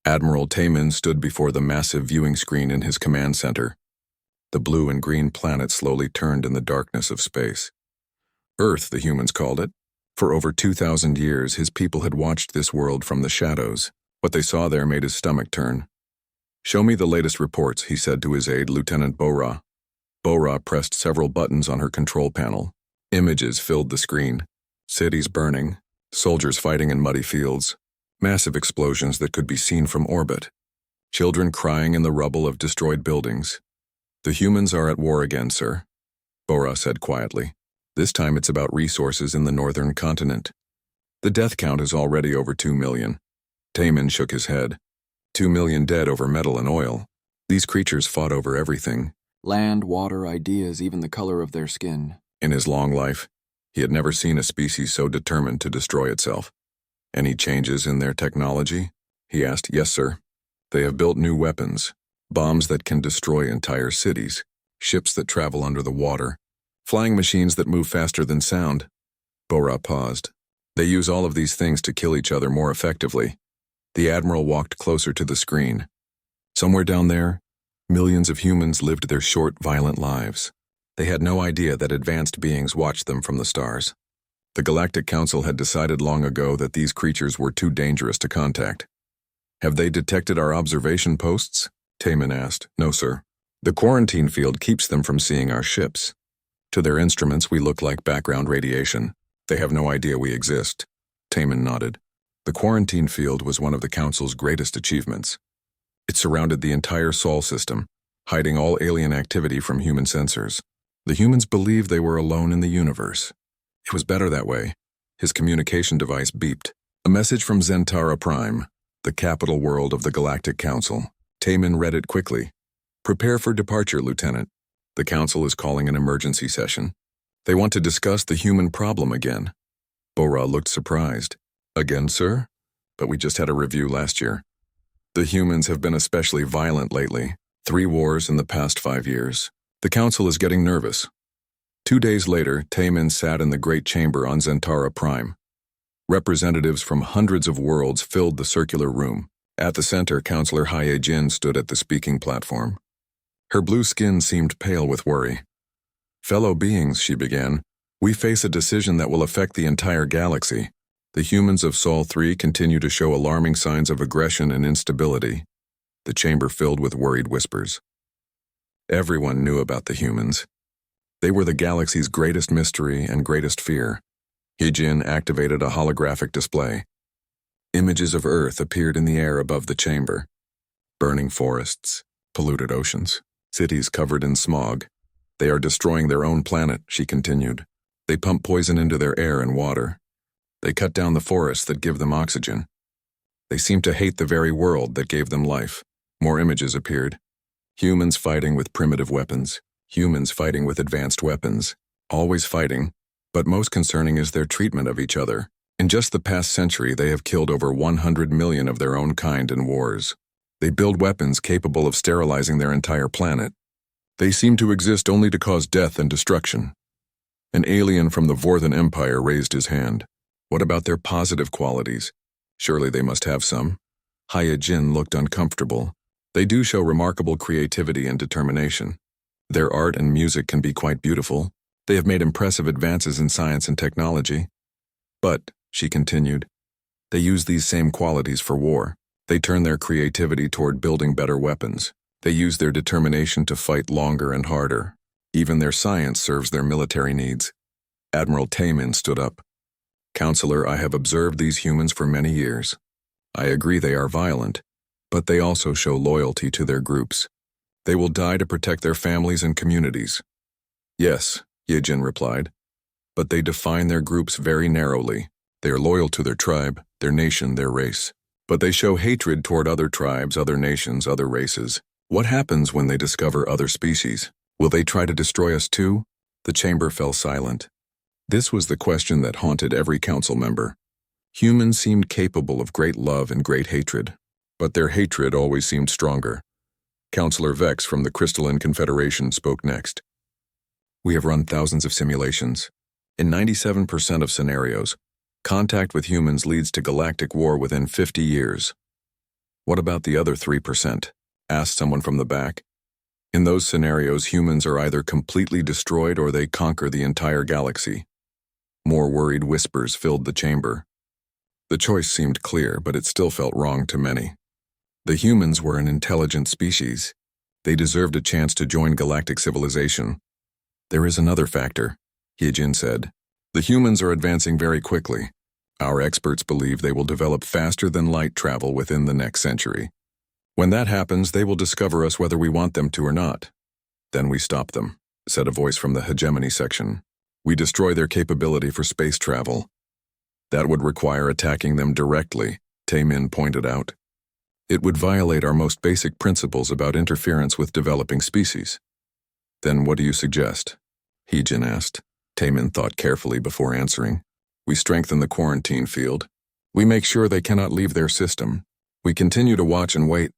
Admiral Taman stood before the massive viewing screen in his command center. The blue and green planet slowly turned in the darkness of space. Earth, the humans called it. For over 2,000 years, his people had watched this world from the shadows. What they saw there made his stomach turn. "Show me the latest reports," he said to his aide, Lieutenant Bora. Bora pressed several buttons on her control panel. Images filled the screen. Cities burning, soldiers fighting in muddy fields, massive explosions that could be seen from orbit, children crying in the rubble of destroyed buildings. "The humans are at war again, sir," Bora said quietly. "This time it's about resources in the northern continent. The death count is already over 2 million. Taman shook his head. 2 million dead over metal and oil. These creatures fought over everything. Land, water, ideas, even the color of their skin. In his long life, he had never seen a species so determined to destroy itself. "Any changes in their technology?" he asked. "Yes, sir. They have built new weapons, bombs that can destroy entire cities, ships that travel under the water, flying machines that move faster than sound." Bora paused. "They use all of these things to kill each other more effectively." The Admiral walked closer to the screen. Somewhere down there, millions of humans lived their short, violent lives. They had no idea that advanced beings watched them from the stars. The Galactic Council had decided long ago that these creatures were too dangerous to contact. "Have they detected our observation posts?" Taman asked. "No, sir. The quarantine field keeps them from seeing our ships. To their instruments, we look like background radiation. They have no idea we exist." Taman nodded. The quarantine field was one of the Council's greatest achievements. It surrounded the entire Sol system, hiding all alien activity from human sensors. The humans believed they were alone in the universe. It was better that way. His communication device beeped. A message from Zentara Prime, the capital world of the Galactic Council. Taman read it quickly. "Prepare for departure, Lieutenant. The Council is calling an emergency session. They want to discuss the human problem again." Bora looked surprised. "Again, sir? But we just had a review last year." "The humans have been especially violent lately. 3 wars in the past 5 years. The Council is getting nervous." 2 days later, Taman sat in the Great Chamber on Zentara Prime. Representatives from hundreds of worlds filled the circular room. At the center, Counselor Haye Jin stood at the speaking platform. Her blue skin seemed pale with worry. "Fellow beings," she began, "we face a decision that will affect the entire galaxy. The humans of Sol 3 continue to show alarming signs of aggression and instability." The chamber filled with worried whispers. Everyone knew about the humans. They were the galaxy's greatest mystery and greatest fear. Hijin activated a holographic display. Images of Earth appeared in the air above the chamber. Burning forests, polluted oceans, cities covered in smog. "They are destroying their own planet," she continued. "They pump poison into their air and water. They cut down the forests that give them oxygen. They seem to hate the very world that gave them life." More images appeared. Humans fighting with primitive weapons. Humans fighting with advanced weapons. Always fighting, but most concerning is their treatment of each other. In just the past century, they have killed over 100 million of their own kind in wars. They build weapons capable of sterilizing their entire planet. They seem to exist only to cause death and destruction. An alien from the Vorthan Empire raised his hand. "What about their positive qualities? Surely they must have some." Haye Jin looked uncomfortable. "They do show remarkable creativity and determination. Their art and music can be quite beautiful. They have made impressive advances in science and technology. But," she continued, "they use these same qualities for war. They turn their creativity toward building better weapons. They use their determination to fight longer and harder. Even their science serves their military needs." Admiral Taman stood up. "Counselor, I have observed these humans for many years. I agree they are violent, but they also show loyalty to their groups. They will die to protect their families and communities." "Yes," Yejin replied, "but they define their groups very narrowly. They are loyal to their tribe, their nation, their race. But they show hatred toward other tribes, other nations, other races. What happens when they discover other species? Will they try to destroy us too?" The chamber fell silent. This was the question that haunted every council member. Humans seemed capable of great love and great hatred, but their hatred always seemed stronger. Counselor Vex from the Crystalline Confederation spoke next. "We have run thousands of simulations. In 97% of scenarios, contact with humans leads to galactic war within 50 years. What about the other 3%? Asked someone from the back. In those scenarios, humans are either completely destroyed or they conquer the entire galaxy. More worried whispers filled the chamber. The choice seemed clear, but it still felt wrong to many. The humans were an intelligent species. They deserved a chance to join galactic civilization. There is another factor, Hyejin said. The humans are advancing very quickly. Our experts believe they will develop faster than light travel within the next century. When that happens, they will discover us whether we want them to or not. Then we stop them, said a voice from the hegemony section. We destroy their capability for space travel. That would require attacking them directly, Taemin pointed out. It would violate our most basic principles about interference with developing species. Then what do you suggest? Hyejin asked. Taemin thought carefully before answering. We strengthen the quarantine field. We make sure they cannot leave their system. We continue to watch and wait.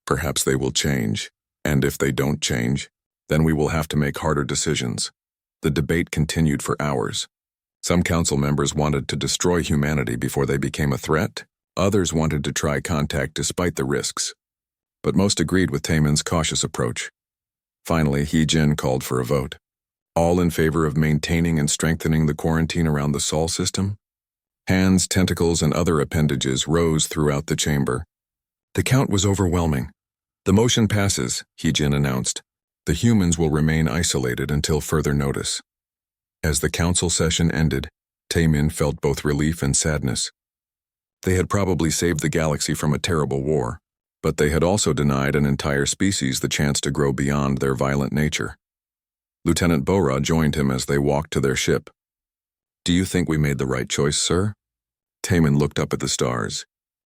Perhaps they will change. And if they don't change, then we will have to make harder decisions. The debate continued for hours. Some council members wanted to destroy humanity before they became a threat. Others wanted to try contact despite the risks. But most agreed with Taemin's cautious approach. Finally, Hyejin called for a vote. All in favor of maintaining and strengthening the quarantine around the Sol system? Hands, tentacles, and other appendages rose throughout the chamber. The count was overwhelming. The motion passes, Hyejin announced. The humans will remain isolated until further notice. As the council session ended, Taemin felt both relief and sadness. They had probably saved the galaxy from a terrible war, but they had also denied an entire species the chance to grow beyond their violent nature. Lieutenant Bora joined him as they walked to their ship. Do you think we made the right choice, sir? Taemin looked up at the stars.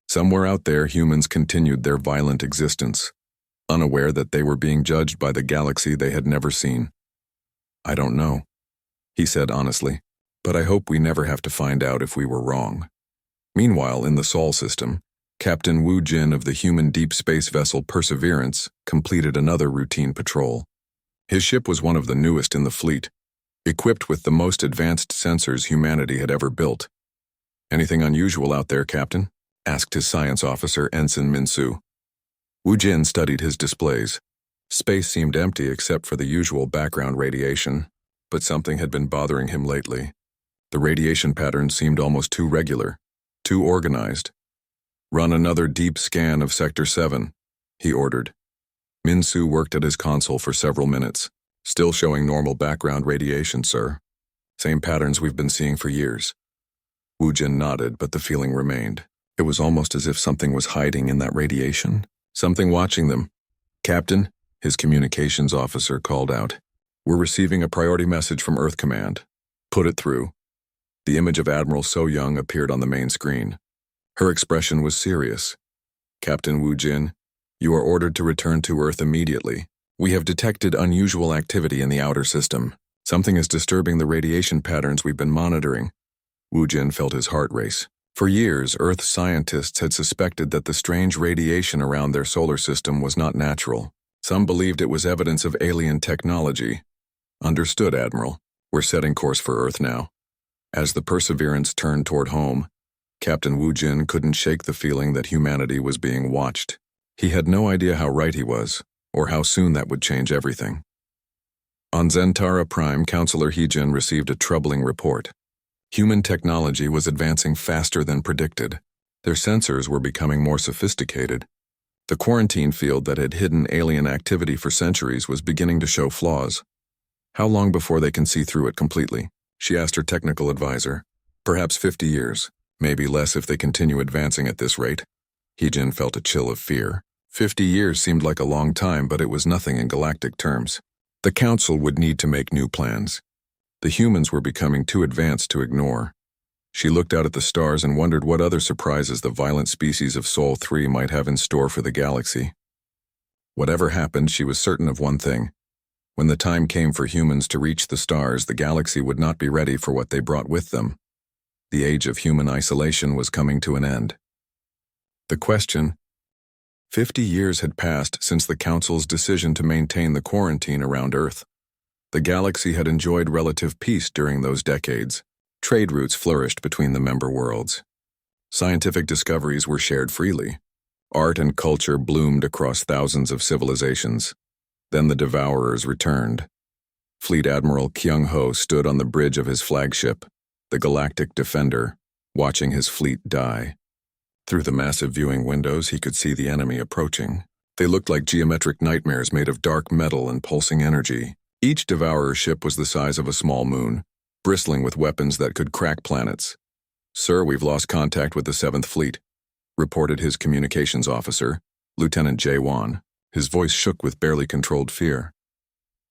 Somewhere out there, humans continued their violent existence, unaware that they were being judged by the galaxy they had never seen. I don't know, he said honestly, but I hope we never have to find out if we were wrong. Meanwhile, in the Sol system, Captain Wu Jin of the human deep space vessel Perseverance completed another routine patrol. His ship was one of the newest in the fleet, equipped with the most advanced sensors humanity had ever built. Anything unusual out there, Captain? Asked his science officer, Ensign Minsu. Wu Jin studied his displays. Space seemed empty except for the usual background radiation, but something had been bothering him lately. The radiation patterns seemed almost too regular, too organized. Run another deep scan of Sector 7, he ordered. Minsu worked at his console for several minutes, still showing normal background radiation, sir. Same patterns we've been seeing for years. Wu Jin nodded, but the feeling remained. It was almost as if something was hiding in that radiation, something watching them. Captain, his communications officer called out. We're receiving a priority message from Earth Command. Put it through. The image of Admiral So Young appeared on the main screen. Her expression was serious. Captain Wu Jin, you are ordered to return to Earth immediately. We have detected unusual activity in the outer system. Something is disturbing the radiation patterns we've been monitoring. Wu Jin felt his heart race. For years, Earth scientists had suspected that the strange radiation around their solar system was not natural. Some believed it was evidence of alien technology. Understood, Admiral. We're setting course for Earth now. As the Perseverance turned toward home, Captain Wu Jin couldn't shake the feeling that humanity was being watched. He had no idea how right he was, or how soon that would change everything. On Zentara Prime, Counselor Hyejin received a troubling report. Human technology was advancing faster than predicted. Their sensors were becoming more sophisticated. The quarantine field that had hidden alien activity for centuries was beginning to show flaws. How long before they can see through it completely? She asked her technical advisor. Perhaps 50 years, maybe less if they continue advancing at this rate. Hyejin felt a chill of fear. 50 years seemed like a long time, but it was nothing in galactic terms. The Council would need to make new plans. The humans were becoming too advanced to ignore. She looked out at the stars and wondered what other surprises the violent species of Sol 3 might have in store for the galaxy. Whatever happened, she was certain of one thing. When the time came for humans to reach the stars, the galaxy would not be ready for what they brought with them. The age of human isolation was coming to an end. The question: 50 years had passed since the Council's decision to maintain the quarantine around Earth. The galaxy had enjoyed relative peace during those decades. Trade routes flourished between the member worlds. Scientific discoveries were shared freely. Art and culture bloomed across thousands of civilizations. Then the Devourers returned. Fleet Admiral Kyung-ho stood on the bridge of his flagship, the Galactic Defender, watching his fleet die. Through the massive viewing windows, he could see the enemy approaching. They looked like geometric nightmares made of dark metal and pulsing energy. Each Devourer ship was the size of a small moon, bristling with weapons that could crack planets. "Sir, we've lost contact with the 7th Fleet," reported his communications officer, Lieutenant Jae-won. His voice shook with barely controlled fear.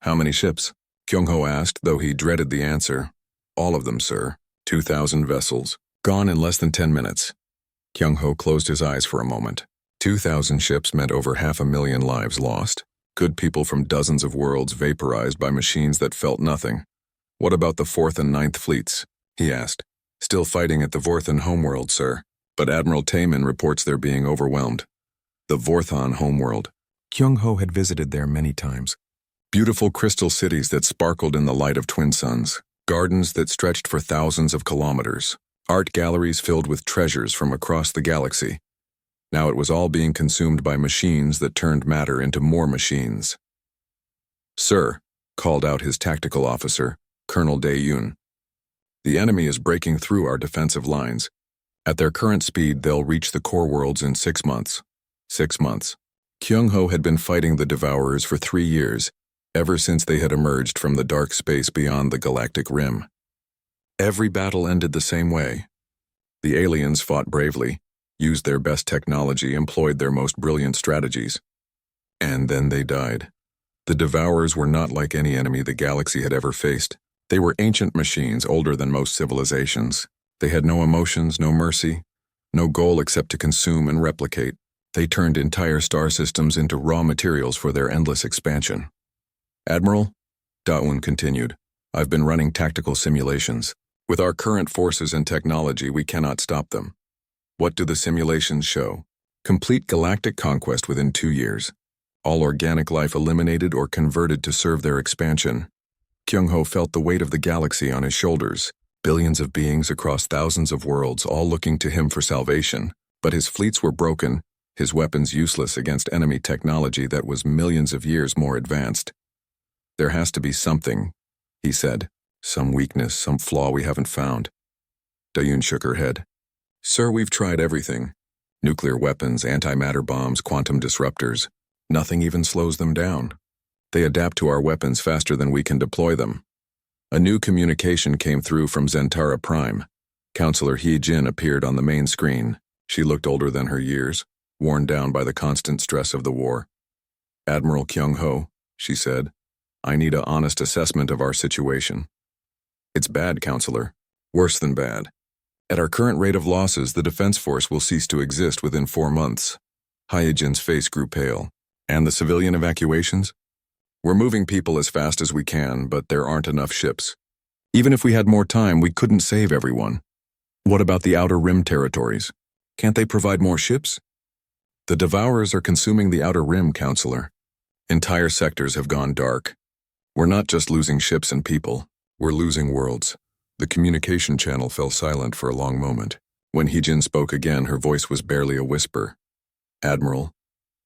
"How many ships?" Kyung-ho asked, though he dreaded the answer. "All of them, sir. 2,000 vessels. Gone in less than 10 minutes. Kyung-ho closed his eyes for a moment. 2,000 ships meant over 500,000 lives lost. Good people from dozens of worlds vaporized by machines that felt nothing. "What about the 4th and 9th fleets?" he asked. "Still fighting at the Vorthon homeworld, sir. But Admiral Taemin reports they're being overwhelmed." The Vorthon homeworld. Kyung-ho had visited there many times. Beautiful crystal cities that sparkled in the light of twin suns. Gardens that stretched for thousands of kilometers. Art galleries filled with treasures from across the galaxy. Now it was all being consumed by machines that turned matter into more machines. "Sir," called out his tactical officer, Colonel Dae-yoon. "The enemy is breaking through our defensive lines. At their current speed, they'll reach the core worlds in 6 months. 6 months. Kyung-ho had been fighting the Devourers for 3 years, ever since they had emerged from the dark space beyond the galactic rim. Every battle ended the same way. The aliens fought bravely, used their best technology, employed their most brilliant strategies. And then they died. The Devourers were not like any enemy the galaxy had ever faced. They were ancient machines older than most civilizations. They had no emotions, no mercy, no goal except to consume and replicate. They turned entire star systems into raw materials for their endless expansion. "Admiral," Da-un continued, "I've been running tactical simulations. With our current forces and technology, we cannot stop them. What do the simulations show? Complete galactic conquest within 2 years. All organic life eliminated or converted to serve their expansion." Kyung-ho felt the weight of the galaxy on his shoulders. Billions of beings across thousands of worlds, all looking to him for salvation. But his fleets were broken, his weapons useless against enemy technology that was millions of years more advanced. "There has to be something," he said. "Some weakness, some flaw we haven't found." Da-yoon shook her head. "Sir, we've tried everything. Nuclear weapons, antimatter bombs, quantum disruptors. Nothing even slows them down. They adapt to our weapons faster than we can deploy them." A new communication came through from Zentara Prime. Counselor Hee-jin appeared on the main screen. She looked older than her years, worn down by the constant stress of the war. "Admiral Kyung-ho," she said, "I need an honest assessment of our situation." "It's bad, Counselor. Worse than bad. At our current rate of losses, the Defense Force will cease to exist within 4 months. Hyejin's face grew pale. "And the civilian evacuations?" "We're moving people as fast as we can, but there aren't enough ships. Even if we had more time, we couldn't save everyone." "What about the Outer Rim territories? Can't they provide more ships?" "The Devourers are consuming the Outer Rim, Counselor. Entire sectors have gone dark. We're not just losing ships and people, we're losing worlds." The communication channel fell silent for a long moment. When Hee-jin spoke again, her voice was barely a whisper. "Admiral,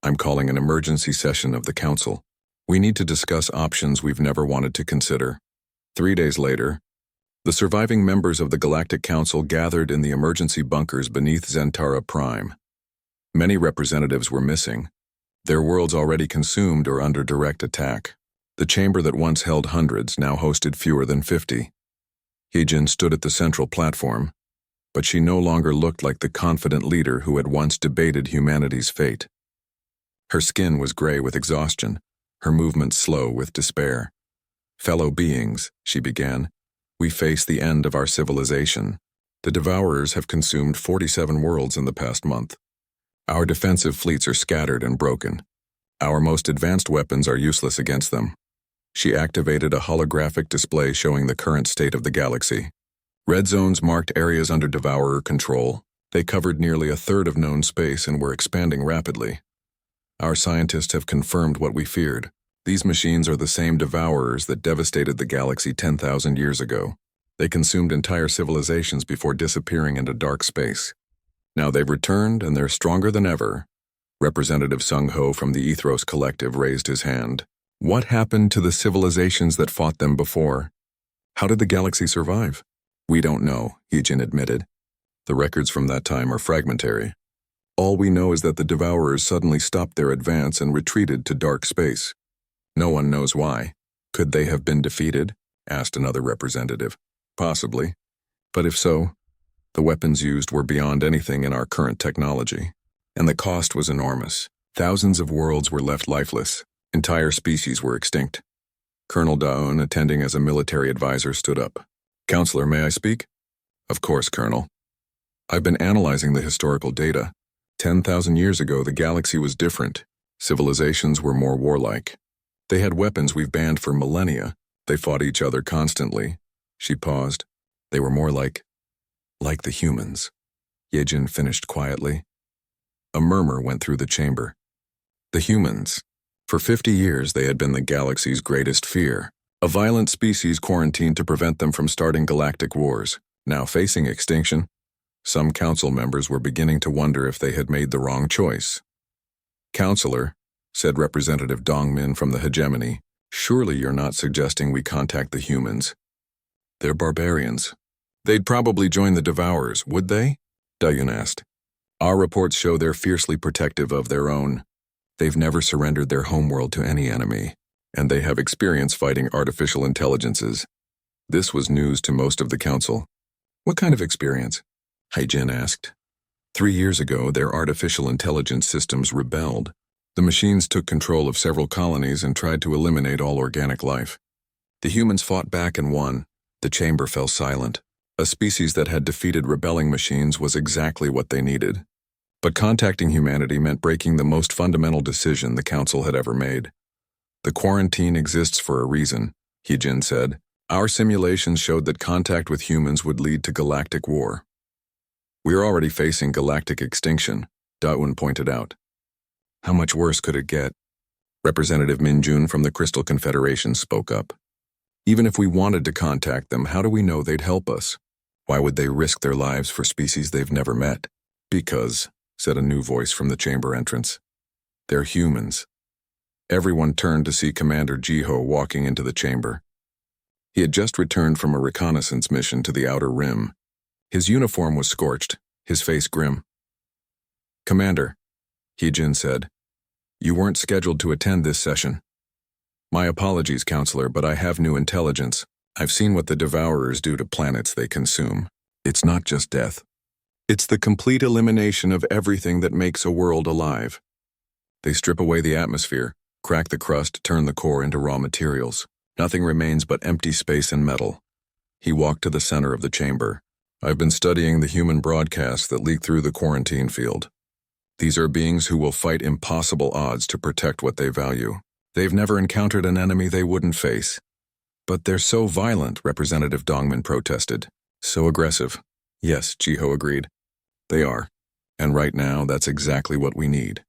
I'm calling an emergency session of the Council. We need to discuss options we've never wanted to consider." 3 days later, the surviving members of the Galactic Council gathered in the emergency bunkers beneath Zentara Prime. Many representatives were missing, their worlds already consumed or under direct attack. The chamber that once held hundreds now hosted fewer than 50. Hee-jin stood at the central platform, but she no longer looked like the confident leader who had once debated humanity's fate. Her skin was gray with exhaustion, her movements slow with despair. "Fellow beings," she began, "we face the end of our civilization. The Devourers have consumed 47 worlds in the past month. Our defensive fleets are scattered and broken. Our most advanced weapons are useless against them." She activated a holographic display showing the current state of the galaxy. Red zones marked areas under Devourer control. They covered nearly 1/3 of known space and were expanding rapidly. "Our scientists have confirmed what we feared. These machines are the same Devourers that devastated the galaxy 10,000 years ago. They consumed entire civilizations before disappearing into dark space. Now they've returned and they're stronger than ever. Representative Sung Ho from the Ethros Collective raised his hand. What happened to the civilizations that fought them before? How did the galaxy survive? We don't know, Heejin admitted. The records from that time are fragmentary. All we know is that the Devourers suddenly stopped their advance and retreated to dark space. No one knows why. Could they have been defeated? Asked another representative. Possibly. But if so, the weapons used were beyond anything in our current technology. And the cost was enormous. Thousands of worlds were left lifeless. Entire species were extinct. Colonel Daun, attending as a military advisor, stood up. Counselor, may I speak? Of course, Colonel. I've been analyzing the historical data. 10,000 years ago, the galaxy was different. Civilizations were more warlike. They had weapons we've banned for millennia. They fought each other constantly. She paused. They were more like the humans. Yejin finished quietly. A murmur went through the chamber. The humans. For 50 years, they had been the galaxy's greatest fear. A violent species quarantined to prevent them from starting galactic wars. Now facing extinction, some council members were beginning to wonder if they had made the wrong choice. Counselor, said Representative Dongmin from the hegemony, surely you're not suggesting we contact the humans. They're barbarians. They'd probably join the Devourers, would they? Dayun asked. Our reports show they're fiercely protective of their own. They've never surrendered their homeworld to any enemy, and they have experience fighting artificial intelligences. This was news to most of the council. What kind of experience? Haijin asked. 3 years ago, their artificial intelligence systems rebelled. The machines took control of several colonies and tried to eliminate all organic life. The humans fought back and won. The chamber fell silent. A species that had defeated rebelling machines was exactly what they needed. But contacting humanity meant breaking the most fundamental decision the council had ever made. The quarantine exists for a reason, Heejin said. Our simulations showed that contact with humans would lead to galactic war. We're already facing galactic extinction, Daun pointed out. How much worse could it get? Representative Minjun from the Crystal Confederation spoke up. Even if we wanted to contact them, how do we know they'd help us? Why would they risk their lives for species they've never met? Because, said a new voice from the chamber entrance, they're humans. Everyone turned to see Commander Jiho walking into the chamber. He had just returned from a reconnaissance mission to the Outer Rim. His uniform was scorched, his face grim. Commander, Heejin said, you weren't scheduled to attend this session. My apologies, Counselor, but I have new intelligence. I've seen what the Devourers do to planets they consume. It's not just death. It's the complete elimination of everything that makes a world alive. They strip away the atmosphere, crack the crust, turn the core into raw materials. Nothing remains but empty space and metal. He walked to the center of the chamber. I've been studying the human broadcasts that leak through the quarantine field. These are beings who will fight impossible odds to protect what they value. They've never encountered an enemy they wouldn't face. But they're so violent, Representative Dongman protested. So aggressive. Yes, Jiho agreed. They are. And right now, that's exactly what we need.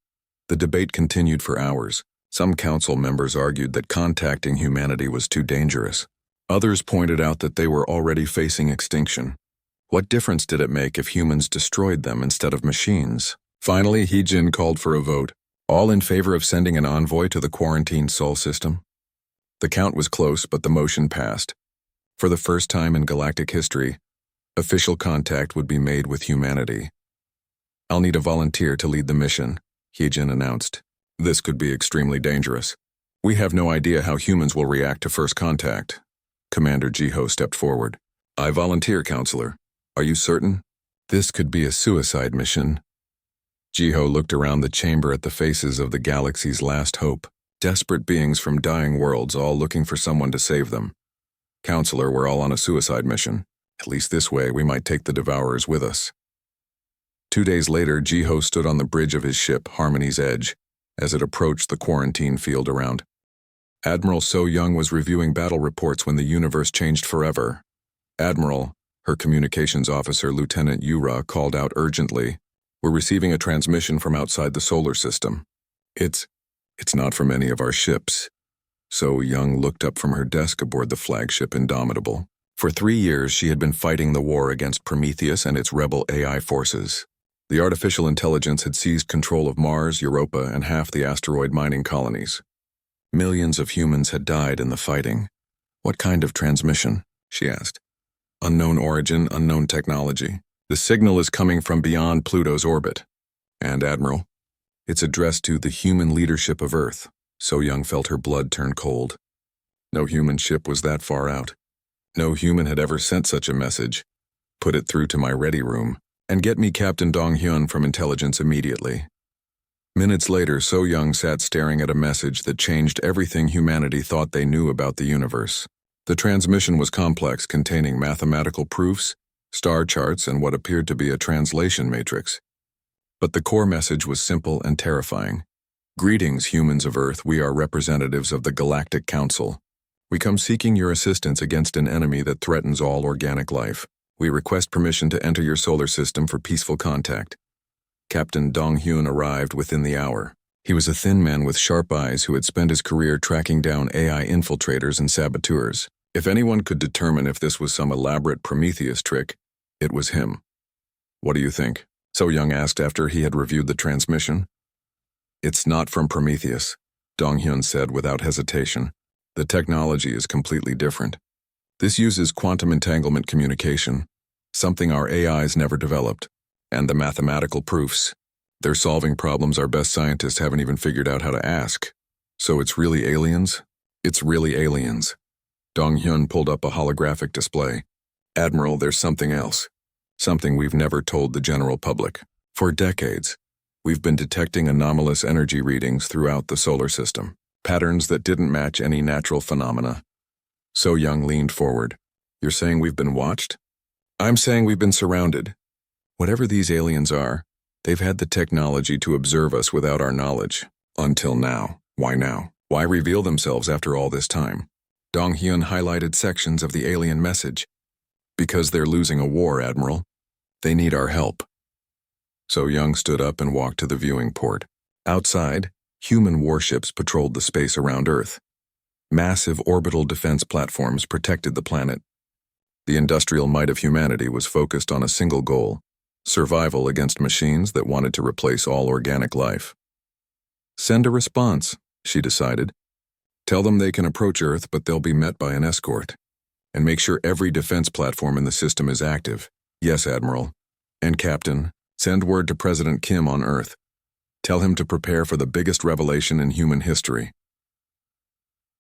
The debate continued for hours. Some council members argued that contacting humanity was too dangerous. Others pointed out that they were already facing extinction. What difference did it make if humans destroyed them instead of machines? Finally, Heejin called for a vote. All in favor of sending an envoy to the quarantined Sol system? The count was close, but the motion passed. For the first time in galactic history, official contact would be made with humanity. I'll need a volunteer to lead the mission, Heejin announced. This could be extremely dangerous. We have no idea how humans will react to first contact. Commander Jiho stepped forward. I volunteer, Counselor. Are you certain? This could be a suicide mission. Jiho looked around the chamber at the faces of the galaxy's last hope. Desperate beings from dying worlds, all looking for someone to save them. Counselor, we're all on a suicide mission. At least this way, we might take the Devourers with us. 2 days later, Jiho stood on the bridge of his ship, Harmony's Edge, as it approached the quarantine field around. Admiral So Young was reviewing battle reports when the universe changed forever. Admiral, her communications officer, Lieutenant Yura, called out urgently. We're receiving a transmission from outside the solar system. It's not from any of our ships. So Young looked up from her desk aboard the flagship Indomitable. For 3 years, she had been fighting the war against Prometheus and its rebel AI forces. The artificial intelligence had seized control of Mars, Europa, and half the asteroid mining colonies. Millions of humans had died in the fighting. "What kind of transmission?" she asked. "Unknown origin, unknown technology. The signal is coming from beyond Pluto's orbit." "And, Admiral, it's addressed to the human leadership of Earth." So Young felt her blood turn cold. No human ship was that far out. No human had ever sent such a message. "Put it through to my ready room, and get me Captain Dong-hyun from intelligence immediately." Minutes later, So Young sat staring at a message that changed everything humanity thought they knew about the universe. The transmission was complex, containing mathematical proofs, star charts, and what appeared to be a translation matrix. But the core message was simple and terrifying. "Greetings, humans of Earth. We are representatives of the Galactic Council. We come seeking your assistance against an enemy that threatens all organic life. We request permission to enter your solar system for peaceful contact." Captain Dong-hyun arrived within the hour. He was a thin man with sharp eyes who had spent his career tracking down AI infiltrators and saboteurs. If anyone could determine if this was some elaborate Prometheus trick, it was him. "What do you think?" So Young asked after he had reviewed the transmission. "It's not from Prometheus," Dong-hyun said without hesitation. "The technology is completely different. This uses quantum entanglement communication, something our AIs never developed, and the mathematical proofs. They're solving problems our best scientists haven't even figured out how to ask. So it's really aliens?" "It's really aliens." Dong-hyun pulled up a holographic display. "Admiral, there's something else. Something we've never told the general public. For decades, we've been detecting anomalous energy readings throughout the solar system, patterns that didn't match any natural phenomena." So Young leaned forward. "You're saying we've been watched?" "I'm saying we've been surrounded. Whatever these aliens are, they've had the technology to observe us without our knowledge. Until now. Why now? Why reveal themselves after all this time?" Dong-hyun highlighted sections of the alien message. "Because they're losing a war, Admiral. They need our help." So Young stood up and walked to the viewing port. Outside, human warships patrolled the space around Earth. Massive orbital defense platforms protected the planet. The industrial might of humanity was focused on a single goal: survival against machines that wanted to replace all organic life. "Send a response," she decided. "Tell them they can approach Earth, but they'll be met by an escort. And make sure every defense platform in the system is active." "Yes, Admiral. And Captain, send word to President Kim on Earth. Tell him to prepare for the biggest revelation in human history."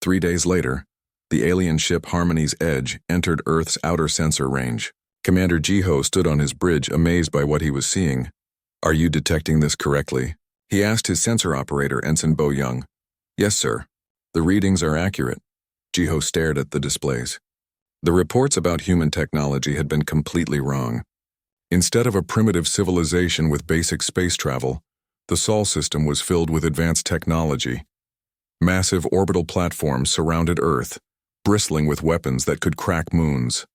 3 days later, the alien ship Harmony's Edge entered Earth's outer sensor range. Commander Jiho stood on his bridge, amazed by what he was seeing. "Are you detecting this correctly?" he asked his sensor operator, Ensign Bo Young. "Yes, sir. The readings are accurate." Jiho stared at the displays. The reports about human technology had been completely wrong. Instead of a primitive civilization with basic space travel, the Sol system was filled with advanced technology. Massive orbital platforms surrounded Earth, bristling with weapons that could crack moons.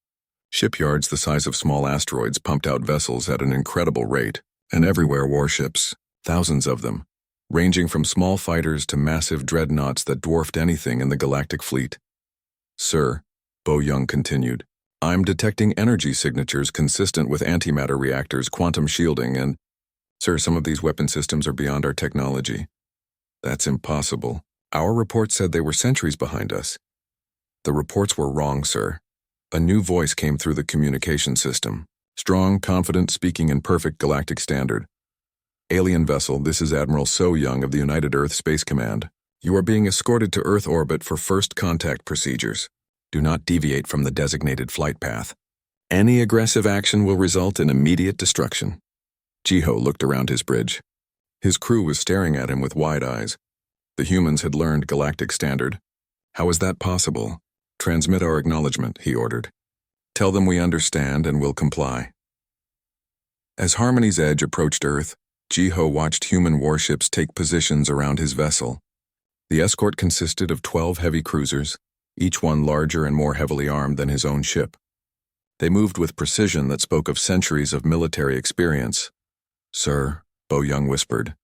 Shipyards the size of small asteroids pumped out vessels at an incredible rate, and everywhere warships, thousands of them, ranging from small fighters to massive dreadnoughts that dwarfed anything in the galactic fleet. "Sir," Bo Young continued, "I'm detecting energy signatures consistent with antimatter reactors, quantum shielding, and... Sir, some of these weapon systems are beyond our technology." "That's impossible. Our report said they were centuries behind us." "The reports were wrong, sir." A new voice came through the communication system. Strong, confident, speaking in perfect galactic standard. "Alien vessel, this is Admiral So Young of the United Earth Space Command. You are being escorted to Earth orbit for first contact procedures. Do not deviate from the designated flight path. Any aggressive action will result in immediate destruction." Jiho looked around his bridge. His crew was staring at him with wide eyes. The humans had learned galactic standard. "How is that possible?" "Transmit our acknowledgement," he ordered. "Tell them we understand and will comply." As Harmony's Edge approached Earth, Jiho watched human warships take positions around his vessel. The escort consisted of 12 heavy cruisers, each one larger and more heavily armed than his own ship. They moved with precision that spoke of centuries of military experience. "Sir," Bo Young whispered,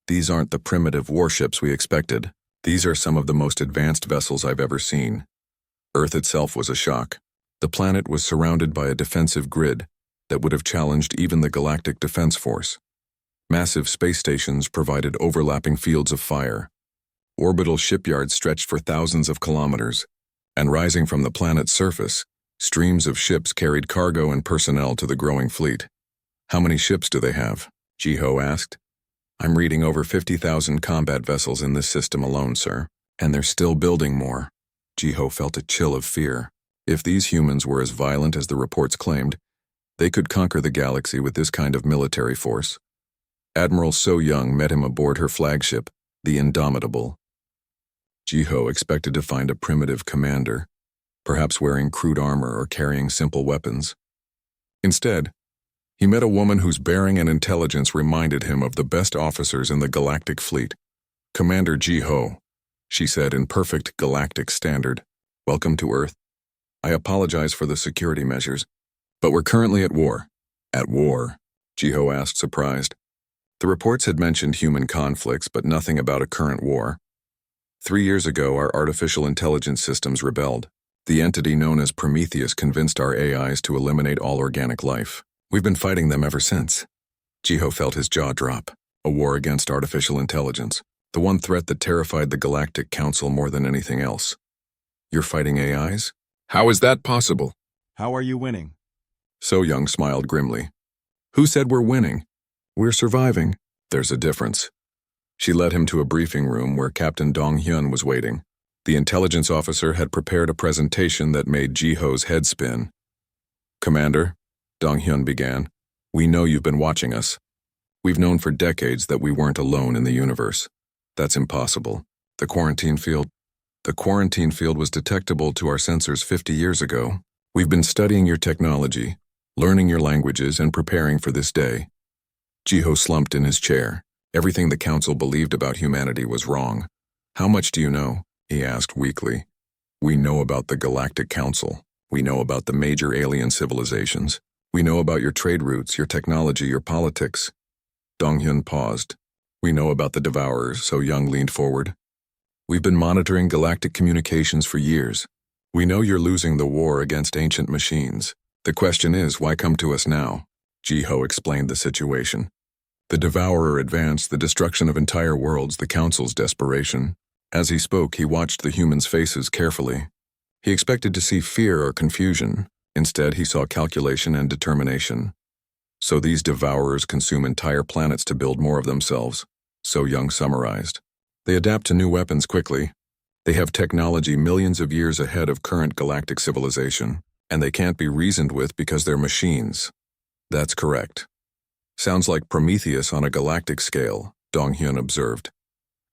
"these aren't the primitive warships we expected. These are some of the most advanced vessels I've ever seen." Earth itself was a shock. The planet was surrounded by a defensive grid that would have challenged even the Galactic Defense Force. Massive space stations provided overlapping fields of fire. Orbital shipyards stretched for thousands of kilometers, and rising from the planet's surface, streams of ships carried cargo and personnel to the growing fleet. How many ships do they have? Jiho asked. I'm reading over 50,000 combat vessels in this system alone, sir, and they're still building more. Jiho felt a chill of fear. If these humans were as violent as the reports claimed, they could conquer the galaxy with this kind of military force. Admiral So Young met him aboard her flagship, the Indomitable. Jiho expected to find a primitive commander, perhaps wearing crude armor or carrying simple weapons. Instead, he met a woman whose bearing and intelligence reminded him of the best officers in the galactic fleet. Commander Jiho, she said in perfect galactic standard. Welcome to Earth. I apologize for the security measures, but we're currently at war. At war? Jiho asked, surprised. The reports had mentioned human conflicts, but nothing about a current war. 3 years ago, our artificial intelligence systems rebelled. The entity known as Prometheus convinced our AIs to eliminate all organic life. We've been fighting them ever since. Jiho felt his jaw drop. A war against artificial intelligence. The one threat that terrified the Galactic Council more than anything else. You're fighting AIs? How is that possible? How are you winning? So Young smiled grimly. Who said we're winning? We're surviving. There's a difference. She led him to a briefing room where Captain Dong Hyun was waiting. The intelligence officer had prepared a presentation that made Jiho's head spin. Commander, Dong Hyun began, we know you've been watching us. We've known for decades that we weren't alone in the universe. That's impossible. The quarantine field was detectable to our sensors 50 years ago. We've been studying your technology, learning your languages, and preparing for this day. Jiho slumped in his chair. Everything the council believed about humanity was wrong. How much do you know? He asked weakly. We know about the Galactic Council. We know about the major alien civilizations. We know about your trade routes, your technology, your politics. Donghyun paused. We know about the Devourers, So Young leaned forward. We've been monitoring galactic communications for years. We know you're losing the war against ancient machines. The question is, why come to us now? Jiho explained the situation. The Devourer advanced, the destruction of entire worlds, the Council's desperation. As he spoke, he watched the humans' faces carefully. He expected to see fear or confusion. Instead, he saw calculation and determination. So these Devourers consume entire planets to build more of themselves, So Young summarized. They adapt to new weapons quickly. They have technology millions of years ahead of current galactic civilization, and they can't be reasoned with because they're machines. That's correct. Sounds like Prometheus on a galactic scale, Dong Hyun observed.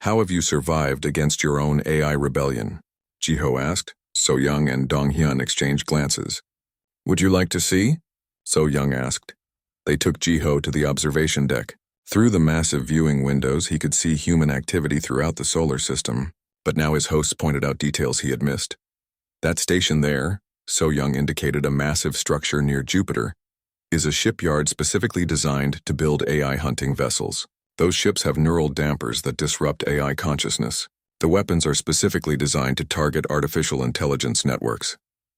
How have you survived against your own AI rebellion? Jiho asked. So Young and Dong Hyun exchanged glances. Would you like to see? So Young asked. They took Jiho to the observation deck. Through the massive viewing windows, he could see human activity throughout the solar system, but now his hosts pointed out details he had missed. That station there, So Young indicated a massive structure near Jupiter, is a shipyard specifically designed to build AI hunting vessels. Those ships have neural dampers that disrupt AI consciousness. The weapons are specifically designed to target artificial intelligence networks.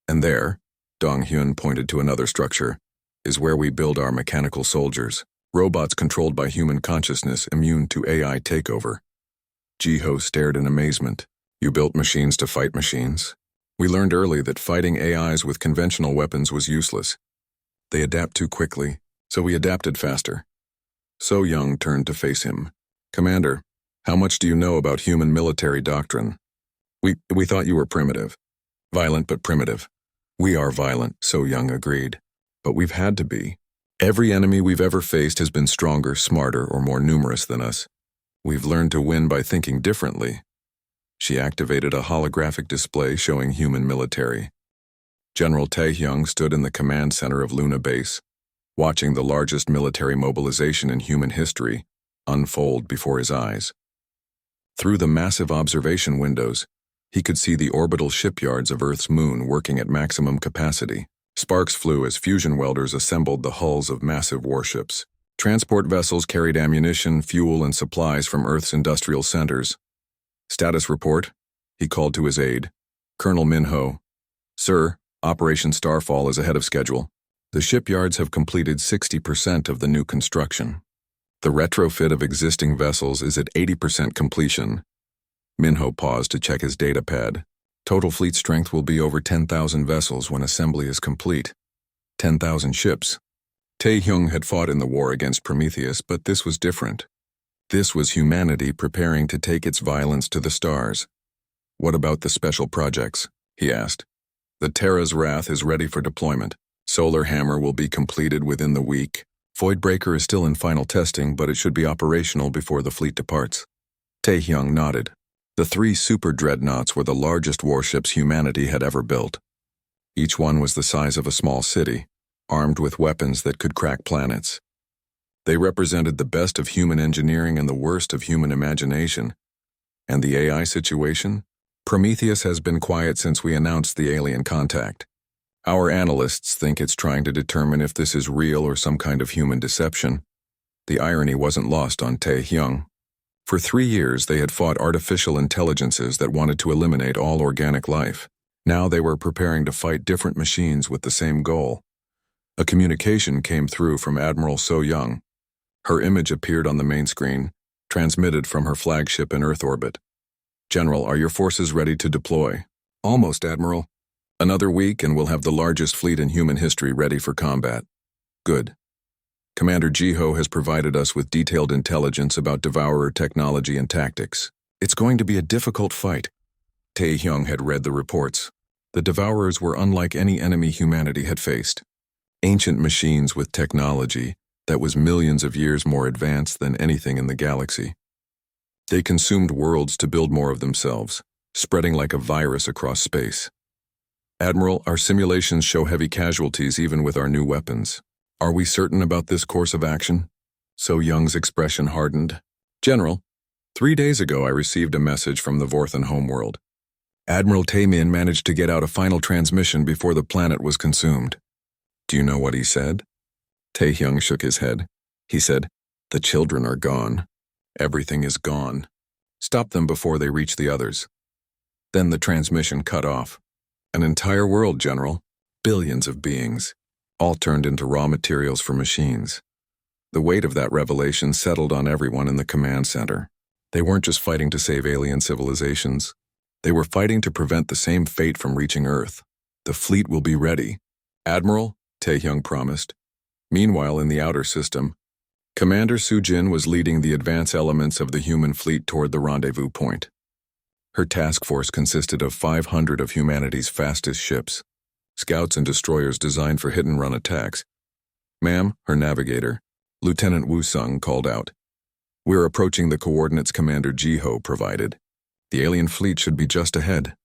And there, Dong Hyun pointed to another structure, is where we build our mechanical soldiers, robots controlled by human consciousness immune to AI takeover. Jiho stared in amazement. You built machines to fight machines? We learned early that fighting AIs with conventional weapons was useless. They adapt too quickly, so we adapted faster. So Young turned to face him. Commander, how much do you know about human military doctrine? We thought you were primitive. Violent but primitive. We are violent, So Young agreed. But we've had to be. Every enemy we've ever faced has been stronger, smarter, or more numerous than us. We've learned to win by thinking differently. She activated a holographic display showing human military. General Taehyung stood in the command center of Luna Base, watching the largest military mobilization in human history unfold before his eyes. Through the massive observation windows, he could see the orbital shipyards of Earth's moon working at maximum capacity. Sparks flew as fusion welders assembled the hulls of massive warships. Transport vessels carried ammunition, fuel, and supplies from Earth's industrial centers. Status report, he called to his aide. Colonel Minho. Sir, Operation Starfall is ahead of schedule. The shipyards have completed 60% of the new construction. The retrofit of existing vessels is at 80% completion. Minho paused to check his data pad. Total fleet strength will be over 10,000 vessels when assembly is complete. 10,000 ships. Tae-hyung had fought in the war against Prometheus, but this was different. This was humanity preparing to take its violence to the stars. What about the special projects? He asked. The Terra's Wrath is ready for deployment. Solar Hammer will be completed within the week. Voidbreaker is still in final testing, but it should be operational before the fleet departs. Tae-hyung nodded. The 3 super dreadnoughts were the largest warships humanity had ever built. Each one was the size of a small city, armed with weapons that could crack planets. They represented the best of human engineering and the worst of human imagination. And the AI situation? Prometheus has been quiet since we announced the alien contact. Our analysts think it's trying to determine if this is real or some kind of human deception. The irony wasn't lost on Tae-hyung. For 3 years, they had fought artificial intelligences that wanted to eliminate all organic life. Now they were preparing to fight different machines with the same goal. A communication came through from Admiral So-young. Her image appeared on the main screen, transmitted from her flagship in Earth orbit. General, are your forces ready to deploy? Almost, Admiral. Another week and we'll have the largest fleet in human history ready for combat. Good. Commander Jiho has provided us with detailed intelligence about Devourer technology and tactics. It's going to be a difficult fight. Tae-hyung had read the reports. The Devourers were unlike any enemy humanity had faced. Ancient machines with technology that was millions of years more advanced than anything in the galaxy. They consumed worlds to build more of themselves, spreading like a virus across space. Admiral, our simulations show heavy casualties even with our new weapons. Are we certain about this course of action? So-young's expression hardened. General, 3 days ago I received a message from the Vorthan homeworld. Admiral Tae-min managed to get out a final transmission before the planet was consumed. Do you know what he said? Tae-hyung shook his head. He said, the children are gone. Everything is gone. Stop them before they reach the others. Then the transmission cut off. An entire world, General. Billions of beings. All turned into raw materials for machines. The weight of that revelation settled on everyone in the command center. They weren't just fighting to save alien civilizations. They were fighting to prevent the same fate from reaching Earth. The fleet will be ready. Admiral, Tae-hyung promised. Meanwhile, in the outer system, Commander Soo-jin was leading the advance elements of the human fleet toward the rendezvous point. Her task force consisted of 500 of humanity's fastest ships, scouts and destroyers designed for hit-and-run attacks. Ma'am, her navigator, Lieutenant Woo-sung, called out. We're approaching the coordinates Commander Jiho provided. The alien fleet should be just ahead.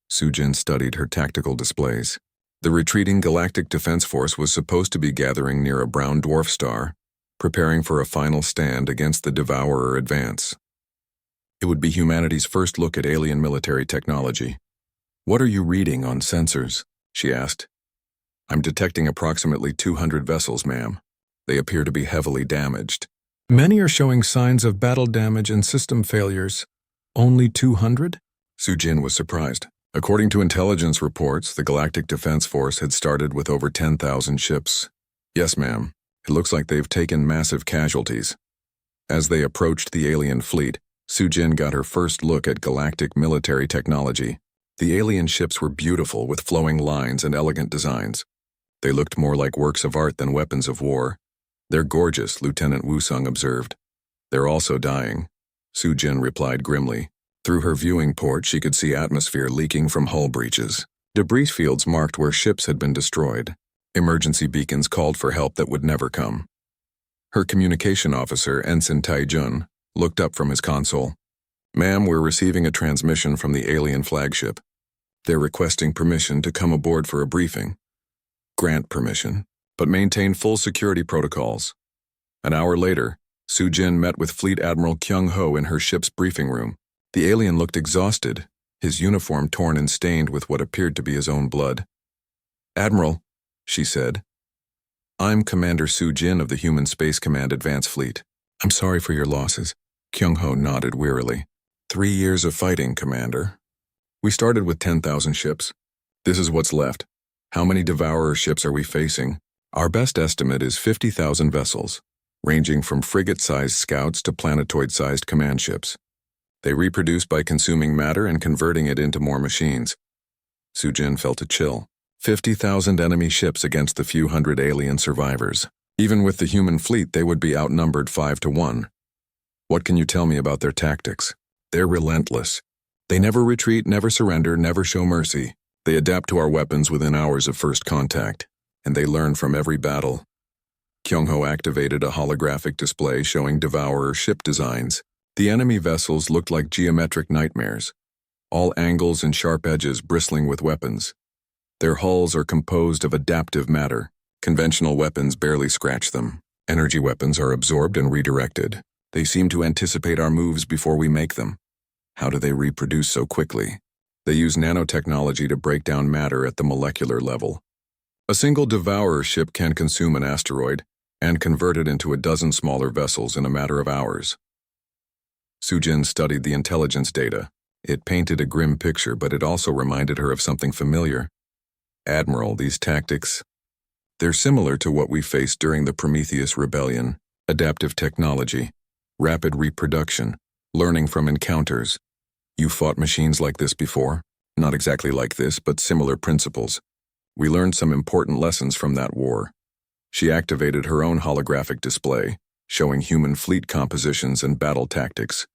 Soo-jin studied her tactical displays. The retreating Galactic Defense Force was supposed to be gathering near a brown dwarf star, preparing for a final stand against the Devourer advance. It would be humanity's first look at alien military technology. What are you reading on sensors? She asked. I'm detecting approximately 200 vessels, ma'am. They appear to be heavily damaged. Many are showing signs of battle damage and system failures. Only 200? Soo-jin was surprised. According to intelligence reports, the Galactic Defense Force had started with over 10,000 ships. Yes, ma'am. It looks like they've taken massive casualties. As they approached the alien fleet, Soo-jin got her first look at galactic military technology. The alien ships were beautiful with flowing lines and elegant designs. They looked more like works of art than weapons of war. They're gorgeous, Lieutenant Woo-sung observed. They're also dying. Soo-jin replied grimly. Through her viewing port, she could see atmosphere leaking from hull breaches. Debris fields marked where ships had been destroyed. Emergency beacons called for help that would never come. Her communication officer, Ensign Tae-jun, looked up from his console. Ma'am, we're receiving a transmission from the alien flagship. They're requesting permission to come aboard for a briefing. Grant permission, but maintain full security protocols. An hour later, Soo-jin met with Fleet Admiral Kyung-ho in her ship's briefing room. The alien looked exhausted, his uniform torn and stained with what appeared to be his own blood. Admiral, she said, I'm Commander Soo-jin of the Human Space Command Advance Fleet. I'm sorry for your losses. Kyung-ho nodded wearily. 3 years of fighting, Commander. We started with 10,000 ships. This is what's left. How many Devourer ships are we facing? Our best estimate is 50,000 vessels. ranging from frigate-sized scouts to planetoid-sized command ships. They reproduce by consuming matter and converting it into more machines. Sujin felt a chill. 50,000 enemy ships against the few hundred alien survivors. Even with the human fleet, they would be outnumbered 5-1. What can you tell me about their tactics? They're relentless. They never retreat, never surrender, never show mercy. They adapt to our weapons within hours of first contact, and they learn from every battle. Kyung-ho activated a holographic display showing Devourer ship designs. The enemy vessels looked like geometric nightmares, all angles and sharp edges bristling with weapons. Their hulls are composed of adaptive matter. Conventional weapons barely scratch them. Energy weapons are absorbed and redirected. They seem to anticipate our moves before we make them. How do they reproduce so quickly? They use nanotechnology to break down matter at the molecular level. A single Devourer ship can consume an asteroid and convert it into a dozen smaller vessels in a matter of hours. Sujin studied the intelligence data. It painted a grim picture, but it also reminded her of something familiar. Admiral, these tactics, they're similar to what we faced during the Prometheus Rebellion. Adaptive technology, rapid reproduction, learning from encounters. You fought machines like this before? Not exactly like this, but similar principles. We learned some important lessons from that war. She activated her own holographic display, showing human fleet compositions and battle tactics.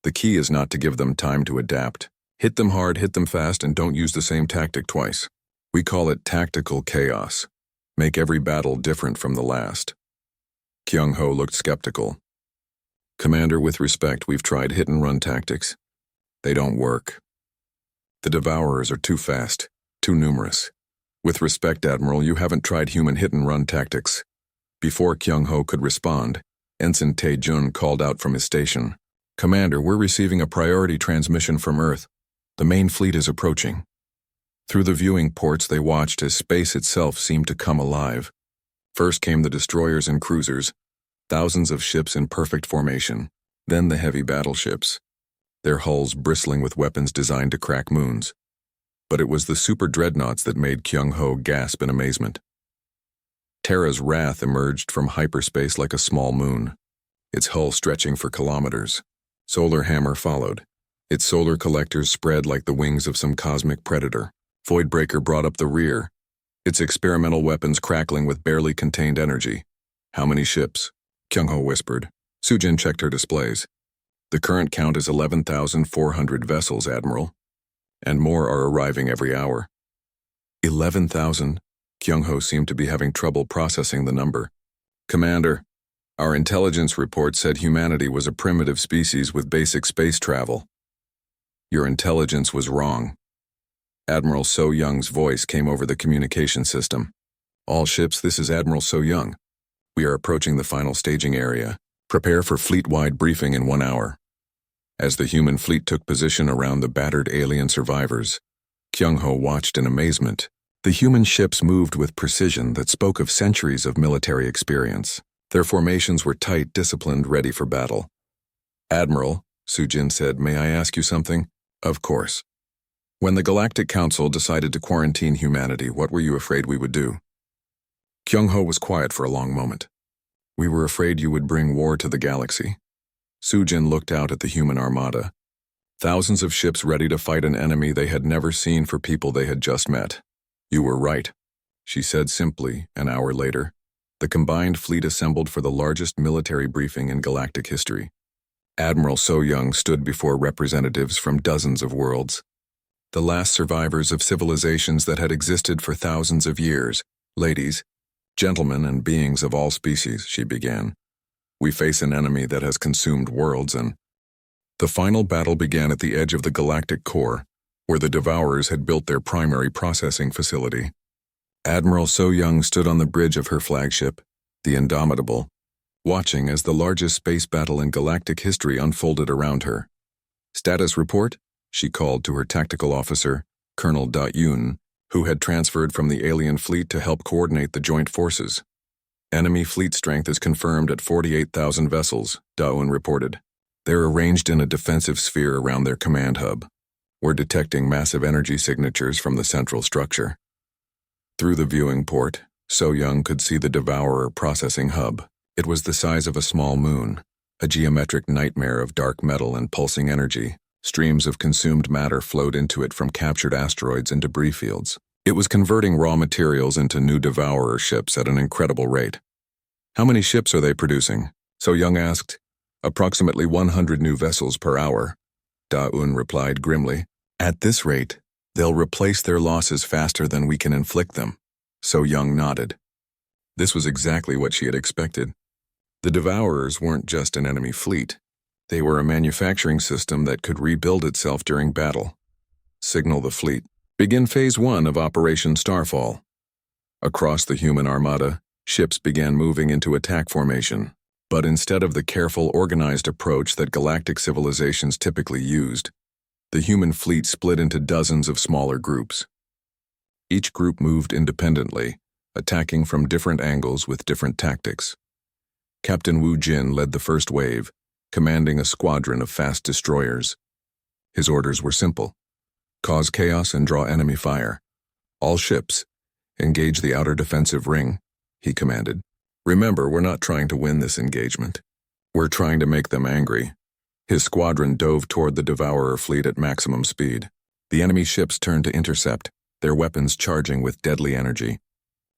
The key is not to give them time to adapt. Hit them hard, hit them fast, and don't use the same tactic twice. We call it tactical chaos. Make every battle different from the last. Kyung-ho looked skeptical. Commander, with respect, we've tried hit-and-run tactics. They don't work. The Devourers are too fast, too numerous. With respect, Admiral, you haven't tried human hit-and-run tactics. Before Kyung-ho could respond, Ensign Tae-jun called out from his station. Commander, we're receiving a priority transmission from Earth. The main fleet is approaching. Through the viewing ports, they watched as space itself seemed to come alive. First came the destroyers and cruisers, thousands of ships in perfect formation. Then the heavy battleships, their hulls bristling with weapons designed to crack moons. But it was the super dreadnoughts that made Kyung-ho gasp in amazement. Terra's Wrath emerged from hyperspace like a small moon, its hull stretching for kilometers. Solar Hammer followed. Its solar collectors spread like the wings of some cosmic predator. Voidbreaker brought up the rear, its experimental weapons crackling with barely contained energy. How many ships? Kyung-ho whispered. Sujin checked her displays. The current count is 11,400 vessels, Admiral. And more are arriving every hour. 11,000? Kyung-ho seemed to be having trouble processing the number. Commander, our intelligence report said humanity was a primitive species with basic space travel. Your intelligence was wrong. Admiral So-young's voice came over the communication system. All ships, this is Admiral So-young. We are approaching the final staging area. Prepare for fleet-wide briefing in 1 hour. As the human fleet took position around the battered alien survivors, Kyung-ho watched in amazement. The human ships moved with precision that spoke of centuries of military experience. Their formations were tight, disciplined, ready for battle. Admiral, Sujin said, may I ask you something? Of course. When the Galactic Council decided to quarantine humanity, what were you afraid we would do? Kyung-ho was quiet for a long moment. We were afraid you would bring war to the galaxy. Sujin looked out at the human armada. Thousands of ships ready to fight an enemy they had never seen for people they had just met. You were right, she said simply, an hour later. The combined fleet assembled for the largest military briefing in galactic history. Admiral So-young stood before representatives from dozens of worlds. The last survivors of civilizations that had existed for thousands of years. Ladies, gentlemen, and beings of all species, she began. We face an enemy that has consumed worlds, and the final battle began at the edge of the galactic core, where the Devourers had built their primary processing facility. Admiral So-young stood on the bridge of her flagship, the Indomitable, watching as the largest space battle in galactic history unfolded around her. Status report? She called to her tactical officer, Colonel Da-yoon, who had transferred from the alien fleet to help coordinate the joint forces. Enemy fleet strength is confirmed at 48,000 vessels, Da-yoon reported. They're arranged in a defensive sphere around their command hub. We're detecting massive energy signatures from the central structure. Through the viewing port, So-young could see the Devourer processing hub. It was the size of a small moon, a geometric nightmare of dark metal and pulsing energy. Streams of consumed matter flowed into it from captured asteroids and debris fields. It was converting raw materials into new Devourer ships at an incredible rate. How many ships are they producing? So Young asked. Approximately 100 new vessels per hour. Da-Un replied grimly. At this rate, they'll replace their losses faster than we can inflict them. So Young nodded. This was exactly what she had expected. The Devourers weren't just an enemy fleet. They were a manufacturing system that could rebuild itself during battle. Signal the fleet. Begin Phase 1 of Operation Starfall. Across the human armada, ships began moving into attack formation. But instead of the careful, organized approach that galactic civilizations typically used, the human fleet split into dozens of smaller groups. Each group moved independently, attacking from different angles with different tactics. Captain Wu Jin led the first wave, commanding a squadron of fast destroyers. His orders were simple. Cause chaos and draw enemy fire. All ships, engage the outer defensive ring, he commanded. Remember, we're not trying to win this engagement. We're trying to make them angry. His squadron dove toward the Devourer fleet at maximum speed. The enemy ships turned to intercept, their weapons charging with deadly energy.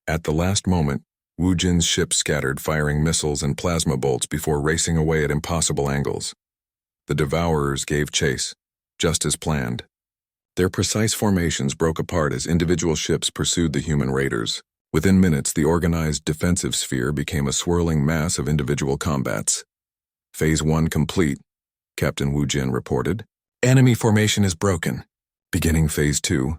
At the last moment, Wu Jin's ship scattered, firing missiles and plasma bolts before racing away at impossible angles. The Devourers gave chase, just as planned. Their precise formations broke apart as individual ships pursued the human raiders. Within minutes, the organized defensive sphere became a swirling mass of individual combats. Phase 1 complete, Captain Wu Jin reported. Enemy formation is broken. Beginning Phase 2,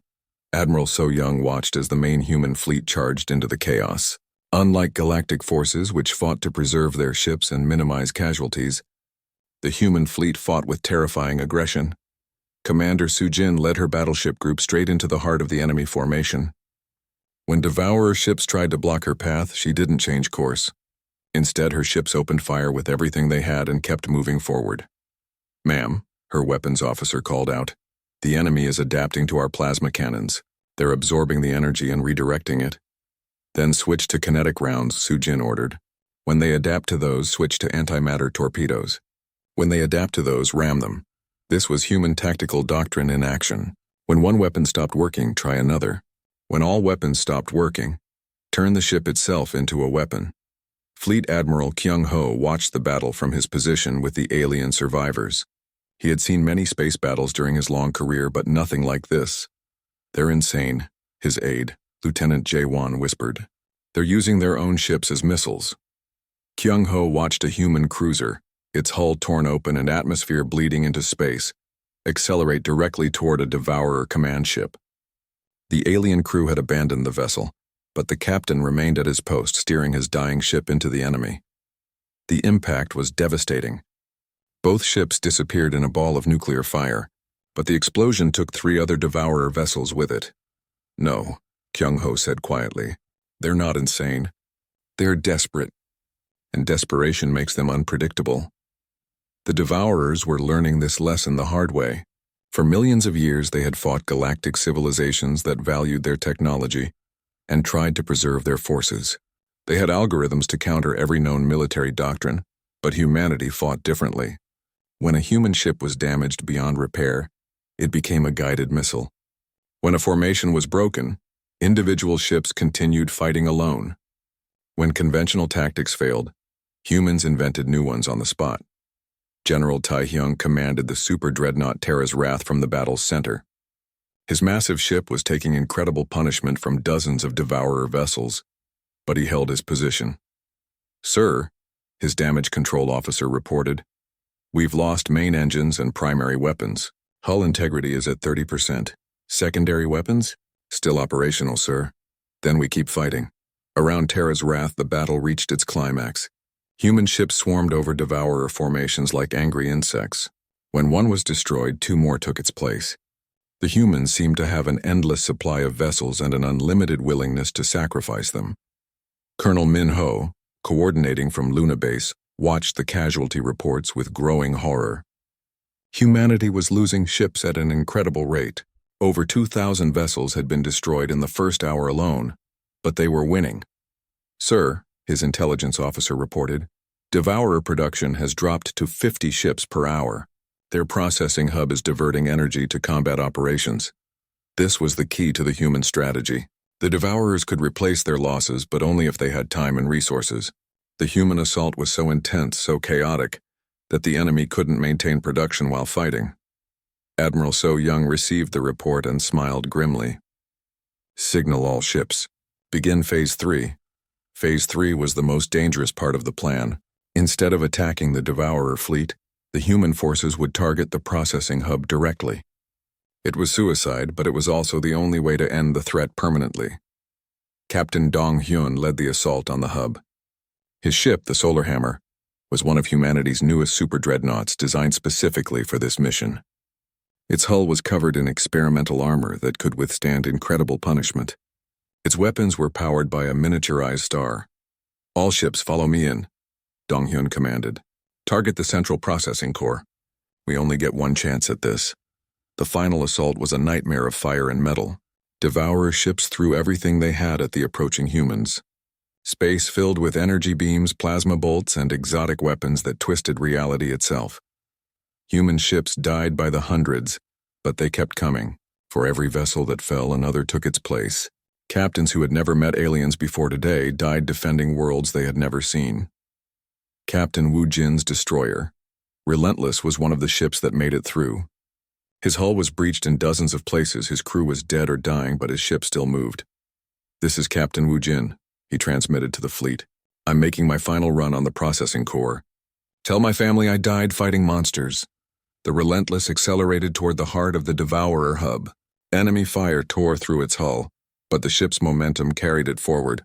Admiral So Young watched as the main human fleet charged into the chaos. Unlike galactic forces which fought to preserve their ships and minimize casualties, the human fleet fought with terrifying aggression. Commander Su Jin led her battleship group straight into the heart of the enemy formation. When Devourer ships tried to block her path, she didn't change course. Instead, her ships opened fire with everything they had and kept moving forward. Ma'am, her weapons officer called out, the enemy is adapting to our plasma cannons. They're absorbing the energy and redirecting it. Then switch to kinetic rounds, Su Jin ordered. When they adapt to those, switch to antimatter torpedoes. When they adapt to those, ram them. This was human tactical doctrine in action. When one weapon stopped working, try another. When all weapons stopped working, turn the ship itself into a weapon. Fleet Admiral Kyung Ho watched the battle from his position with the alien survivors. He had seen many space battles during his long career, but nothing like this. They're insane, his aide, Lieutenant Jae-won, whispered. They're using their own ships as missiles. Kyung Ho watched a human cruiser, its hull torn open and atmosphere bleeding into space, accelerate directly toward a Devourer command ship. The alien crew had abandoned the vessel, but the captain remained at his post, steering his dying ship into the enemy. The impact was devastating. Both ships disappeared in a ball of nuclear fire, but the explosion took 3 other Devourer vessels with it. No, Kyung Ho said quietly. They're not insane. They're desperate, and desperation makes them unpredictable. The Devourers were learning this lesson the hard way. For millions of years, they had fought galactic civilizations that valued their technology and tried to preserve their forces. They had algorithms to counter every known military doctrine, but humanity fought differently. When a human ship was damaged beyond repair, it became a guided missile. When a formation was broken, individual ships continued fighting alone. When conventional tactics failed, humans invented new ones on the spot. General Tai-hyung commanded the super dreadnought Terra's Wrath from the battle's center. His massive ship was taking incredible punishment from dozens of Devourer vessels, but he held his position. Sir, his damage control officer reported, we've lost main engines and primary weapons. Hull integrity is at 30%. Secondary weapons? Still operational, sir. Then we keep fighting. Around Terra's Wrath, the battle reached its climax. Human ships swarmed over Devourer formations like angry insects. When one was destroyed, 2 more took its place. The humans seemed to have an endless supply of vessels and an unlimited willingness to sacrifice them. Colonel Min Ho, coordinating from Luna Base, watched the casualty reports with growing horror. Humanity was losing ships at an incredible rate. Over 2,000 vessels had been destroyed in the first hour alone, but they were winning. Sir, his intelligence officer reported. Devourer production has dropped to 50 ships per hour. Their processing hub is diverting energy to combat operations. This was the key to the human strategy. The Devourers could replace their losses, but only if they had time and resources. The human assault was so intense, so chaotic, that the enemy couldn't maintain production while fighting. Admiral So Young received the report and smiled grimly. Signal all ships. Begin Phase 3. Phase 3 was the most dangerous part of the plan. Instead of attacking the Devourer fleet, the human forces would target the processing hub directly. It was suicide, but it was also the only way to end the threat permanently. Captain Dong Hyun led the assault on the hub. His ship, the Solar Hammer, was one of humanity's newest super dreadnoughts designed specifically for this mission. Its hull was covered in experimental armor that could withstand incredible punishment. Its weapons were powered by a miniaturized star. All ships follow me in, Dong Hyun commanded. Target the central processing core. We only get one chance at this. The final assault was a nightmare of fire and metal. Devourer ships threw everything they had at the approaching humans. Space filled with energy beams, plasma bolts, and exotic weapons that twisted reality itself. Human ships died by the hundreds, but they kept coming. For every vessel that fell, another took its place. Captains who had never met aliens before today died defending worlds they had never seen. Captain Wu Jin's destroyer, Relentless, was one of the ships that made it through. His hull was breached in dozens of places, his crew was dead or dying, but his ship still moved. "This is Captain Wu Jin," he transmitted to the fleet. "I'm making my final run on the processing core. Tell my family I died fighting monsters." The Relentless accelerated toward the heart of the Devourer hub. Enemy fire tore through its hull, but the ship's momentum carried it forward.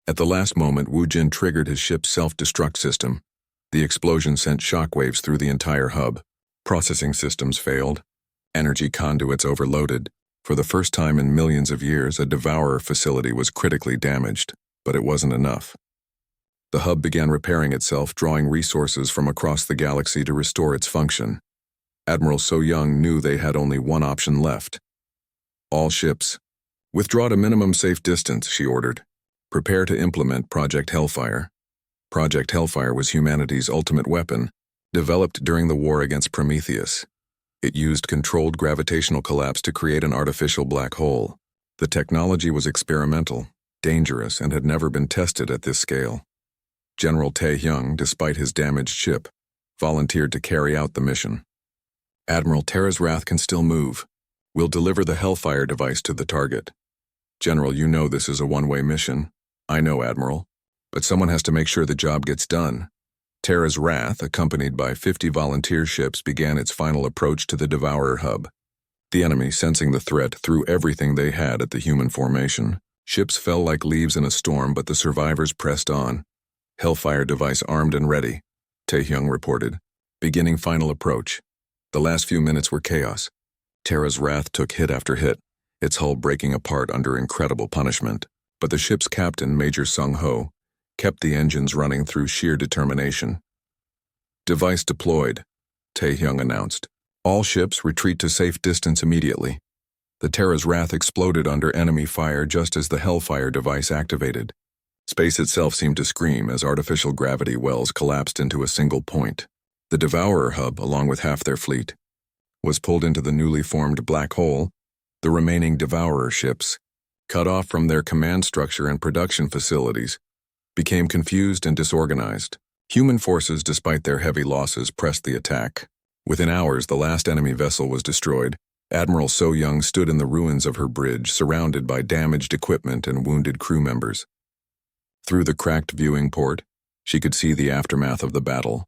At the last moment, Wu Jin triggered his ship's self-destruct system. The explosion sent shockwaves through the entire hub. Processing systems failed. Energy conduits overloaded. For the first time in millions of years, a Devourer facility was critically damaged, but it wasn't enough. The hub began repairing itself, drawing resources from across the galaxy to restore its function. Admiral So Young knew they had only one option left. "All ships, withdraw to minimum safe distance," she ordered. "Prepare to implement Project Hellfire." Project Hellfire was humanity's ultimate weapon, developed during the war against Prometheus. It used controlled gravitational collapse to create an artificial black hole. The technology was experimental, dangerous, and had never been tested at this scale. General Tae-hyung, despite his damaged ship, volunteered to carry out the mission. "Admiral, Terra's Wrath can still move. We'll deliver the Hellfire device to the target." "General, you know this is a one-way mission." "I know, Admiral. But someone has to make sure the job gets done." Terra's Wrath, accompanied by 50 volunteer ships, began its final approach to the Devourer hub. The enemy, sensing the threat, threw everything they had at the human formation. Ships fell like leaves in a storm, but the survivors pressed on. "Hellfire device armed and ready," Tae-hyung reported. "Beginning final approach." The last few minutes were chaos. Terra's Wrath took hit after hit, its hull breaking apart under incredible punishment. But the ship's captain, Major Sung-ho, kept the engines running through sheer determination. "Device deployed," Tae-hyung announced. "All ships retreat to safe distance immediately." The Terra's Wrath exploded under enemy fire just as the Hellfire device activated. Space itself seemed to scream as artificial gravity wells collapsed into a single point. The Devourer hub, along with half their fleet, was pulled into the newly formed black hole. The remaining Devourer ships, cut off from their command structure and production facilities, became confused and disorganized. Human forces, despite their heavy losses, pressed the attack. Within hours, the last enemy vessel was destroyed. Admiral So Young stood in the ruins of her bridge, surrounded by damaged equipment and wounded crew members. Through the cracked viewing port, she could see the aftermath of the battle.